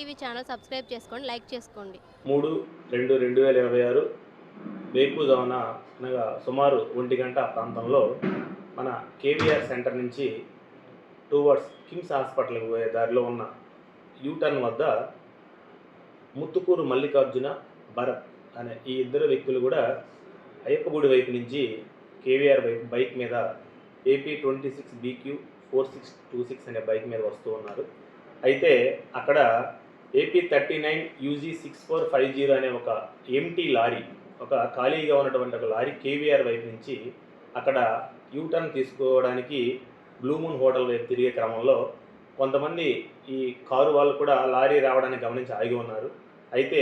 TV channel subscribe చేసుకోండి, like చేసుకోండి. 3/2/2026 వేకువజామున అనగా సుమారు 1 గంట ప్రాంతంలో మన కేవీఆర్ సెంటర్ నుంచి టువర్డ్స్ కిమ్స్ హాస్పిటల్కి పోయే దారిలో ఉన్న యూటర్న్ వద్ద ముత్తుకూరు మల్లికార్జున, భరత్ అనే ఈ ఇద్దరు వ్యక్తులు కూడా అయ్యప్పగుడి వైపు నుంచి కేవీఆర్ వైపు బైక్ మీద AP26BQ4626 అనే బైక్ మీద వస్తూ ఉన్నారు. అయితే అక్కడ AP39UG6450 అనే ఒక ఎంటీ లారీ, ఒక ఖాళీగా ఉన్నటువంటి ఒక లారీ కేవీఆర్ వైపు నుంచి అక్కడ యూటర్న్ తీసుకోవడానికి బ్లూ మూన్ హోటల్ వైపు తిరిగే క్రమంలో కొంతమంది ఈ కారు వాళ్ళు కూడా లారీ రావడానికి గమనించి ఆగి ఉన్నారు. అయితే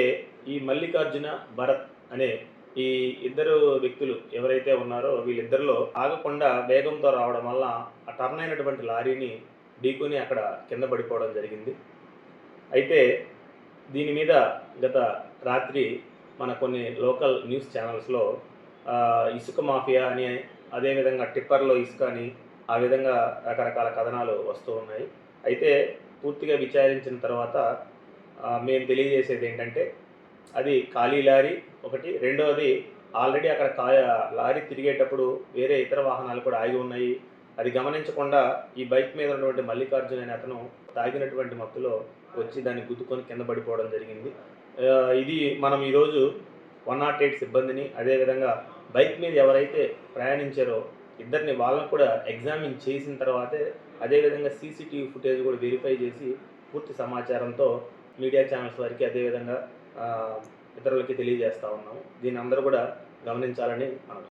ఈ మల్లికార్జున, భరత్ అనే ఈ ఇద్దరు వ్యక్తులు ఎవరైతే ఉన్నారో వీళ్ళిద్దరిలో ఆగకుండా వేగంతో రావడం వల్ల ఆ టర్న్ అయినటువంటి లారీని ఢీకొని అక్కడ కింద పడిపోవడం జరిగింది. అయితే దీని మీద గత రాత్రి మన కొన్ని లోకల్ న్యూస్ ఛానల్స్లో ఇసుక మాఫియా అని, అదేవిధంగా టిప్పర్లో ఇసుక అని, ఆ విధంగా రకరకాల కథనాలు వస్తూ ఉన్నాయి. అయితే పూర్తిగా విచారించిన తర్వాత మేము తెలియజేసేది ఏంటంటే అది ఖాళీ లారీ ఒకటి, రెండవది ఆల్రెడీ అక్కడ లారీ తిరిగేటప్పుడు వేరే ఇతర వాహనాలు కూడా ఆగి ఉన్నాయి. అది గమనించకుండా ఈ బైక్ మీద ఉన్నటువంటి మల్లికార్జున అనే అతను తాగినటువంటి మత్తులో వచ్చి దాన్ని గుద్దుకొని కింద పడిపోవడం జరిగింది. ఇది మనం ఈరోజు 108 సిబ్బందిని, అదేవిధంగా బైక్ మీద ఎవరైతే ప్రయాణించారో ఇద్దరిని వాళ్ళని కూడా ఎగ్జామిన్ చేసిన తర్వాతే, అదేవిధంగా సీసీటీవీ ఫుటేజ్ కూడా వెరిఫై చేసి పూర్తి సమాచారంతో మీడియా ఛానల్స్ వారికి, అదేవిధంగా ఇతరులకి తెలియజేస్తూ ఉన్నాము. దీన్ని అందరూ కూడా గమనించాలని మనం